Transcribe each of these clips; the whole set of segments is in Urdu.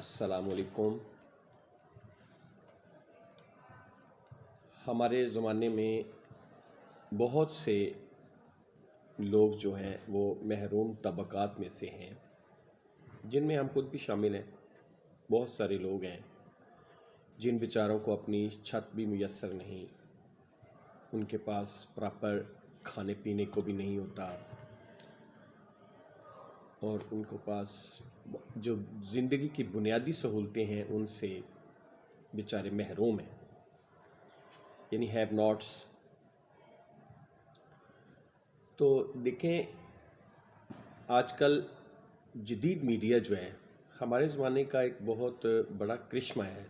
السلام علیکم۔ ہمارے زمانے میں بہت سے لوگ جو ہیں وہ محروم طبقات میں سے ہیں، جن میں ہم خود بھی شامل ہیں۔ بہت سارے لوگ ہیں جن بیچاروں کو اپنی چھت بھی میسر نہیں، ان کے پاس پراپر کھانے پینے کو بھی نہیں ہوتا، اور ان کے پاس جو زندگی کی بنیادی سہولتیں ہیں ان سے بیچارے محروم ہیں، یعنی ہیو ناٹس۔ تو دیکھیں، آج کل جدید میڈیا جو ہے ہمارے زمانے کا ایک بہت بڑا کرشمہ ہے۔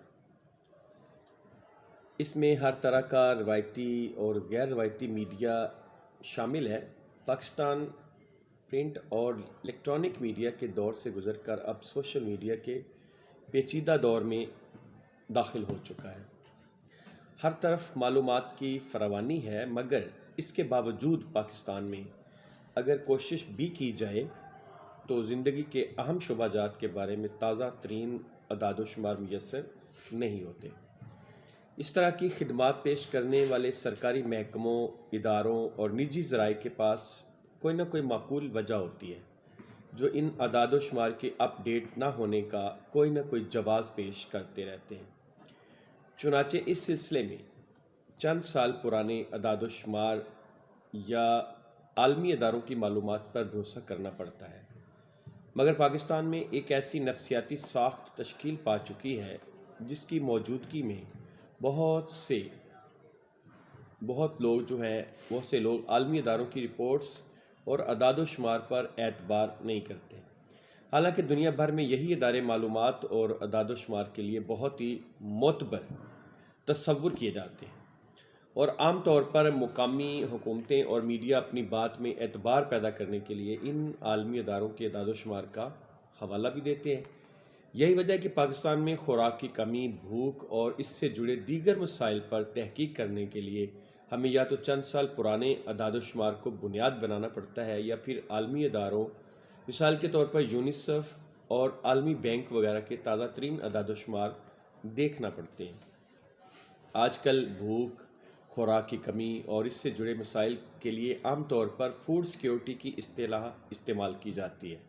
اس میں ہر طرح کا روایتی اور غیر روایتی میڈیا شامل ہے۔ پاکستان پرنٹ اور الیکٹرانک میڈیا کے دور سے گزر کر اب سوشل میڈیا کے پیچیدہ دور میں داخل ہو چکا ہے۔ ہر طرف معلومات کی فراوانی ہے، مگر اس کے باوجود پاکستان میں اگر کوشش بھی کی جائے تو زندگی کے اہم شعبہ جات کے بارے میں تازہ ترین اعداد و شمار میسر نہیں ہوتے۔ اس طرح کی خدمات پیش کرنے والے سرکاری محکموں، اداروں اور نجی ذرائع کے پاس کوئی نہ کوئی معقول وجہ ہوتی ہے جو ان اعداد و شمار کے اپ ڈیٹ نہ ہونے کا کوئی نہ کوئی جواز پیش کرتے رہتے ہیں۔ چنانچہ اس سلسلے میں چند سال پرانے اعداد و شمار یا عالمی اداروں کی معلومات پر بھروسہ کرنا پڑتا ہے، مگر پاکستان میں ایک ایسی نفسیاتی ساخت تشکیل پا چکی ہے جس کی موجودگی میں بہت سے لوگ عالمی اداروں کی رپورٹس اور اعداد و شمار پر اعتبار نہیں کرتے، حالانکہ دنیا بھر میں یہی ادارے معلومات اور اعداد و شمار کے لیے بہت ہی معتبر تصور کیے جاتے ہیں، اور عام طور پر مقامی حکومتیں اور میڈیا اپنی بات میں اعتبار پیدا کرنے کے لیے ان عالمی اداروں کے اعداد و شمار کا حوالہ بھی دیتے ہیں۔ یہی وجہ ہے کہ پاکستان میں خوراک کی کمی، بھوک اور اس سے جڑے دیگر مسائل پر تحقیق کرنے کے لیے ہمیں یا تو چند سال پرانے اعداد و شمار کو بنیاد بنانا پڑتا ہے یا پھر عالمی اداروں، مثال کے طور پر یونیسیف اور عالمی بینک وغیرہ کے تازہ ترین اعداد و شمار دیکھنا پڑتے ہیں۔ آج کل بھوک، خوراک کی کمی اور اس سے جڑے مسائل کے لیے عام طور پر فوڈ سیکیورٹی کی اصطلاح استعمال کی جاتی ہے،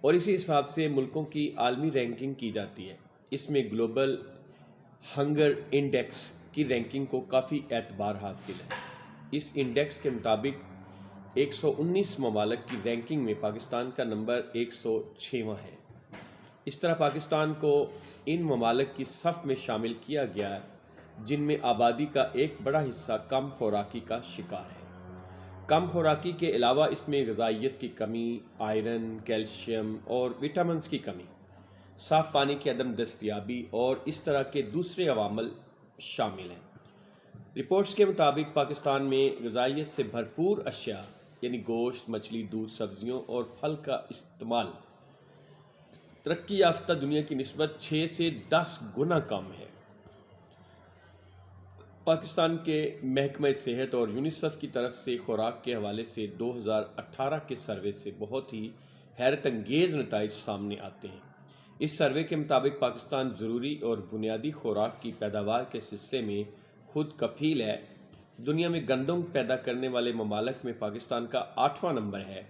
اور اسی حساب سے ملکوں کی عالمی رینکنگ کی جاتی ہے۔ اس میں گلوبل ہنگر انڈیکس کی رینکنگ کو کافی اعتبار حاصل ہے۔ اس انڈیکس کے مطابق 119 ممالک کی رینکنگ میں پاکستان کا نمبر 106واں ہے۔ اس طرح پاکستان کو ان ممالک کی صف میں شامل کیا گیا جن میں آبادی کا ایک بڑا حصہ کم خوراکی کا شکار ہے۔ کم خوراکی کے علاوہ اس میں غذائیت کی کمی، آئرن، کیلشیم اور وٹامنز کی کمی، صاف پانی کی عدم دستیابی اور اس طرح کے دوسرے عوامل شامل ہیں۔ رپورٹس کے مطابق پاکستان میں غذائیت سے بھرپور اشیاء یعنی گوشت، مچھلی، دودھ، سبزیوں اور پھل کا استعمال ترقی یافتہ دنیا کی نسبت 6 سے 10 گنا کم ہے۔ پاکستان کے محکمہ صحت اور یونیسیف کی طرف سے خوراک کے حوالے سے 2018 کے سروے سے بہت ہی حیرت انگیز نتائج سامنے آتے ہیں۔ اس سروے کے مطابق پاکستان ضروری اور بنیادی خوراک کی پیداوار کے سلسلے میں خود کفیل ہے۔ دنیا میں گندم پیدا کرنے والے ممالک میں پاکستان کا 8واں نمبر ہے،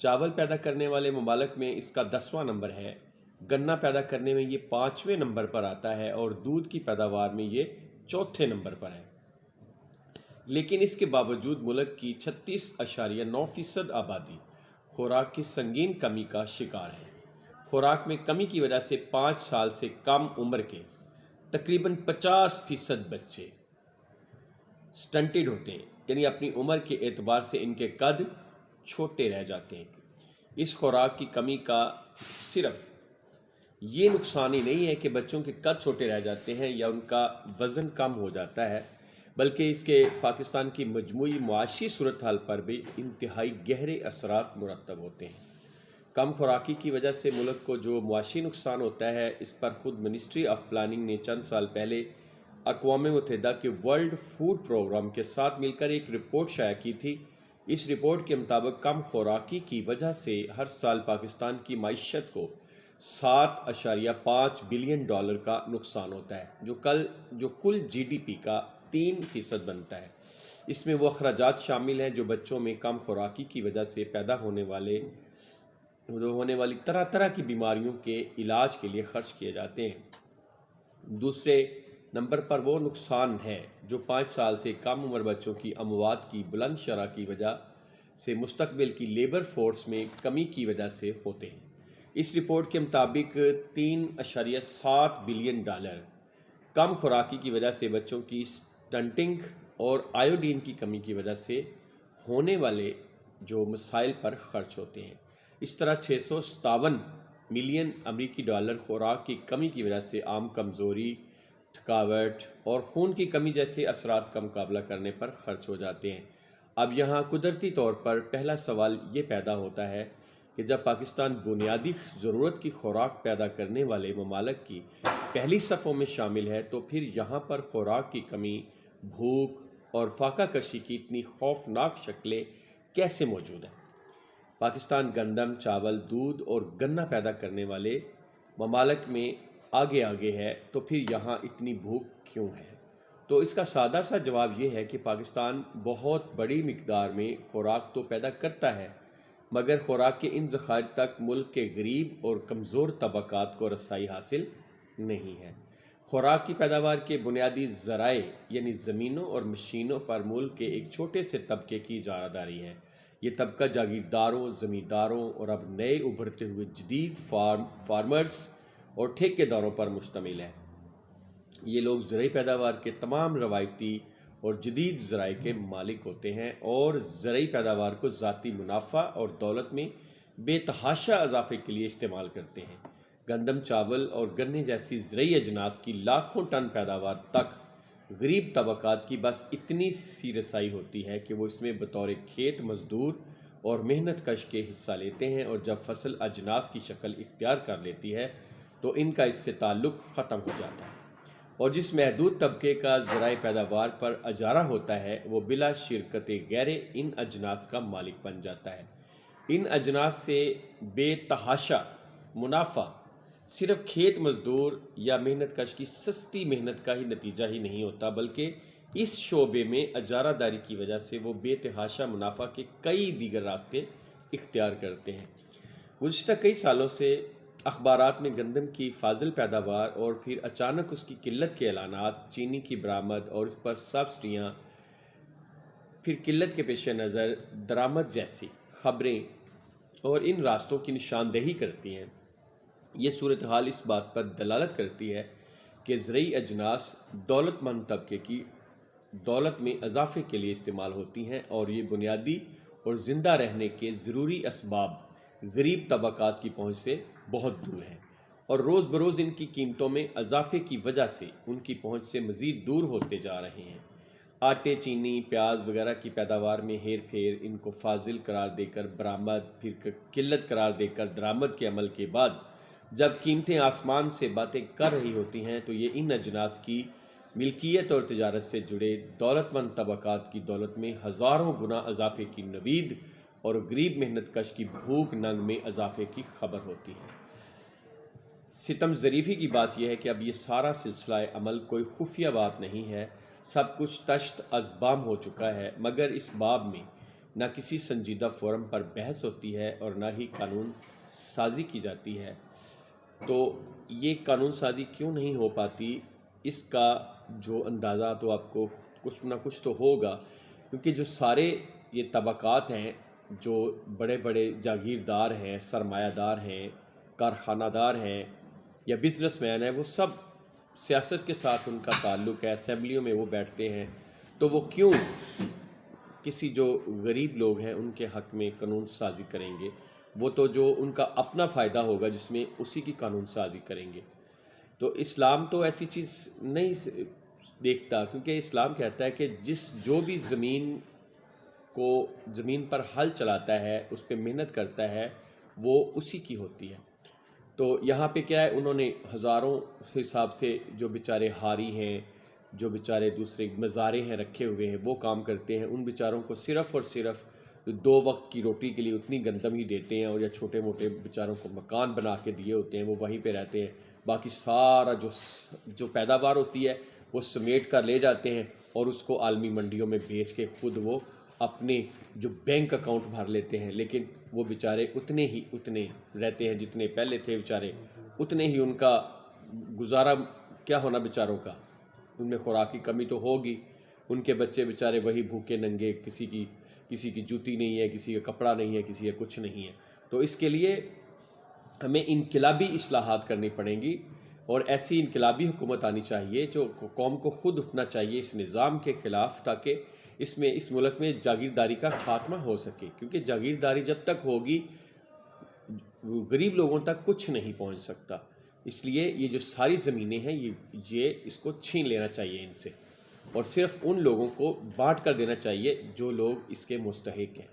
چاول پیدا کرنے والے ممالک میں اس کا 10واں نمبر ہے، گنا پیدا کرنے میں یہ 5ویں نمبر پر آتا ہے، اور دودھ کی پیداوار میں یہ 4تھے نمبر پر ہے۔ لیکن اس کے باوجود ملک کی 36.9% آبادی خوراک کی سنگین کمی کا شکار ہے۔ خوراک میں کمی کی وجہ سے 5 سال سے کم عمر کے تقریباً 50% بچے سٹنٹڈ ہوتے ہیں، یعنی اپنی عمر کے اعتبار سے ان کے قد چھوٹے رہ جاتے ہیں۔ اس خوراک کی کمی کا صرف یہ نقصان ہی نہیں ہے کہ بچوں کے قد چھوٹے رہ جاتے ہیں یا ان کا وزن کم ہو جاتا ہے، بلکہ اس کے پاکستان کی مجموعی معاشی صورتحال پر بھی انتہائی گہرے اثرات مرتب ہوتے ہیں۔ کم خوراکی کی وجہ سے ملک کو جو معاشی نقصان ہوتا ہے، اس پر خود منسٹری آف پلاننگ نے چند سال پہلے اقوام متحدہ کے ورلڈ فوڈ پروگرام کے ساتھ مل کر ایک رپورٹ شائع کی تھی۔ اس رپورٹ کے مطابق کم خوراکی کی وجہ سے ہر سال پاکستان کی معیشت کو $7.5 بلین کا نقصان ہوتا ہے، جو کل جی ڈی پی کا 3% بنتا ہے۔ اس میں وہ اخراجات شامل ہیں جو بچوں میں کم خوراکی کی وجہ سے پیدا ہونے والی طرح طرح کی بیماریوں کے علاج کے لیے خرچ کیے جاتے ہیں۔ دوسرے نمبر پر وہ نقصان ہے جو 5 سال سے کم عمر بچوں کی اموات کی بلند شرح کی وجہ سے مستقبل کی لیبر فورس میں کمی کی وجہ سے ہوتے ہیں۔ اس رپورٹ کے مطابق $3.7 بلین کم خوراکی کی وجہ سے بچوں کی سٹنٹنگ اور آیوڈین کی کمی کی وجہ سے ہونے والے جو مسائل پر خرچ ہوتے ہیں۔ اس طرح $657 ملین خوراک کی کمی کی وجہ سے عام کمزوری، تھکاوٹ اور خون کی کمی جیسے اثرات کا مقابلہ کرنے پر خرچ ہو جاتے ہیں۔ اب یہاں قدرتی طور پر پہلا سوال یہ پیدا ہوتا ہے کہ جب پاکستان بنیادی ضرورت کی خوراک پیدا کرنے والے ممالک کی پہلی صفوں میں شامل ہے تو پھر یہاں پر خوراک کی کمی، بھوک اور فاقہ کشی کی اتنی خوفناک شکلیں کیسے موجود ہیں؟ پاکستان گندم، چاول، دودھ اور گنا پیدا کرنے والے ممالک میں آگے ہے تو پھر یہاں اتنی بھوک کیوں ہے؟ تو اس کا سادہ سا جواب یہ ہے کہ پاکستان بہت بڑی مقدار میں خوراک تو پیدا کرتا ہے، مگر خوراک کے ان ذخائر تک ملک کے غریب اور کمزور طبقات کو رسائی حاصل نہیں ہے۔ خوراک کی پیداوار کے بنیادی ذرائع یعنی زمینوں اور مشینوں پر ملک کے ایک چھوٹے سے طبقے کی اجارہ داری ہے۔ یہ طبقہ جاگیرداروں، زمینداروں اور اب نئے ابھرتے ہوئے جدید فارمرز اور ٹھیکے داروں پر مشتمل ہے۔ یہ لوگ زرعی پیداوار کے تمام روایتی اور جدید ذرائع کے مالک ہوتے ہیں اور زرعی پیداوار کو ذاتی منافع اور دولت میں بے تحاشا اضافے کے لیے استعمال کرتے ہیں۔ گندم، چاول اور گنے جیسی زرعی اجناس کی لاکھوں ٹن پیداوار تک غریب طبقات کی بس اتنی سی رسائی ہوتی ہے کہ وہ اس میں بطور کھیت مزدور اور محنت کش کے حصہ لیتے ہیں، اور جب فصل اجناس کی شکل اختیار کر لیتی ہے تو ان کا اس سے تعلق ختم ہو جاتا ہے، اور جس محدود طبقے کا ذرائع پیداوار پر اجارہ ہوتا ہے وہ بلا شرکت غیر ان اجناس کا مالک بن جاتا ہے۔ ان اجناس سے بے تحاشا منافع صرف کھیت مزدور یا محنت کش کی سستی محنت کا ہی نتیجہ ہی نہیں ہوتا، بلکہ اس شعبے میں اجارہ داری کی وجہ سے وہ بے تحاشا منافع کے کئی دیگر راستے اختیار کرتے ہیں۔ گزشتہ کئی سالوں سے اخبارات میں گندم کی فاضل پیداوار اور پھر اچانک اس کی قلت کے اعلانات، چینی کی برآمد اور اس پر سبسڈیاں، پھر قلت کے پیش نظر درآمد جیسی خبریں اور ان راستوں کی نشاندہی کرتی ہیں۔ یہ صورتحال اس بات پر دلالت کرتی ہے کہ زرعی اجناس دولت مند طبقے کی دولت میں اضافے کے لیے استعمال ہوتی ہیں، اور یہ بنیادی اور زندہ رہنے کے ضروری اسباب غریب طبقات کی پہنچ سے بہت دور ہیں، اور روز بروز ان کی قیمتوں میں اضافے کی وجہ سے ان کی پہنچ سے مزید دور ہوتے جا رہے ہیں۔ آٹے، چینی، پیاز وغیرہ کی پیداوار میں ہیر پھیر، ان کو فاضل قرار دے کر برآمد، پھر قلت قرار دے کر درآمد کے عمل کے بعد جب قیمتیں آسمان سے باتیں کر رہی ہوتی ہیں تو یہ ان اجناس کی ملکیت اور تجارت سے جڑے دولت مند طبقات کی دولت میں ہزاروں گنا اضافے کی نوید اور غریب محنت کش کی بھوک ننگ میں اضافے کی خبر ہوتی ہے۔ ستم ظریفی کی بات یہ ہے کہ اب یہ سارا سلسلہ عمل کوئی خفیہ بات نہیں ہے، سب کچھ تشت از بام ہو چکا ہے، مگر اس باب میں نہ کسی سنجیدہ فورم پر بحث ہوتی ہے اور نہ ہی قانون سازی کی جاتی ہے۔ تو یہ قانون سازی کیوں نہیں ہو پاتی، اس کا جو اندازہ تو آپ کو کچھ نہ کچھ تو ہوگا، کیونکہ جو سارے یہ طبقات ہیں، جو بڑے بڑے جاگیردار ہیں، سرمایہ دار ہیں، کارخانہ دار ہیں یا بزنس مین ہیں، وہ سب سیاست کے ساتھ ان کا تعلق ہے، اسمبلیوں میں وہ بیٹھتے ہیں، تو وہ کیوں کسی جو غریب لوگ ہیں ان کے حق میں قانون سازی کریں گے؟ وہ تو جو ان کا اپنا فائدہ ہوگا جس میں اسی کی قانون سازی کریں گے۔ تو اسلام تو ایسی چیز نہیں دیکھتا، کیونکہ اسلام کہتا ہے کہ جو بھی زمین پر ہل چلاتا ہے، اس پہ محنت کرتا ہے، وہ اسی کی ہوتی ہے۔ تو یہاں پہ کیا ہے، انہوں نے ہزاروں حساب سے جو بیچارے ہاری ہیں، جو بیچارے دوسرے مزارے ہیں رکھے ہوئے ہیں، وہ کام کرتے ہیں، ان بیچاروں کو صرف اور صرف 2 وقت کی روٹی کے لیے اتنی گندم ہی دیتے ہیں، اور یا چھوٹے موٹے بیچاروں کو مکان بنا کے دیے ہوتے ہیں، وہ وہیں پہ رہتے ہیں، باقی سارا جو پیداوار ہوتی ہے وہ سمیٹ کر لے جاتے ہیں اور اس کو عالمی منڈیوں میں بیچ کے خود وہ اپنے جو بینک اکاؤنٹ بھر لیتے ہیں، لیکن وہ بیچارے اتنے رہتے ہیں جتنے پہلے تھے بیچارے، اتنے ہی ان کا گزارا کیا ہونا بیچاروں کا، ان میں خوراک کی کمی تو ہوگی، ان کے بچے بیچارے وہی بھوکے ننگے، کسی کی جوتی نہیں ہے، کسی کا کپڑا نہیں ہے، کسی کا کچھ نہیں ہے۔ تو اس کے لیے ہمیں انقلابی اصلاحات کرنی پڑیں گی، اور ایسی انقلابی حکومت آنی چاہیے جو قوم کو خود اٹھنا چاہیے اس نظام کے خلاف، تاکہ اس ملک میں جاگیرداری کا خاتمہ ہو سکے، کیونکہ جاگیرداری جب تک ہوگی غریب لوگوں تک کچھ نہیں پہنچ سکتا۔ اس لیے یہ جو ساری زمینیں ہیں یہ اس کو چھین لینا چاہیے ان سے، اور صرف ان لوگوں کو بانٹ کر دینا چاہیے جو لوگ اس کے مستحق ہیں۔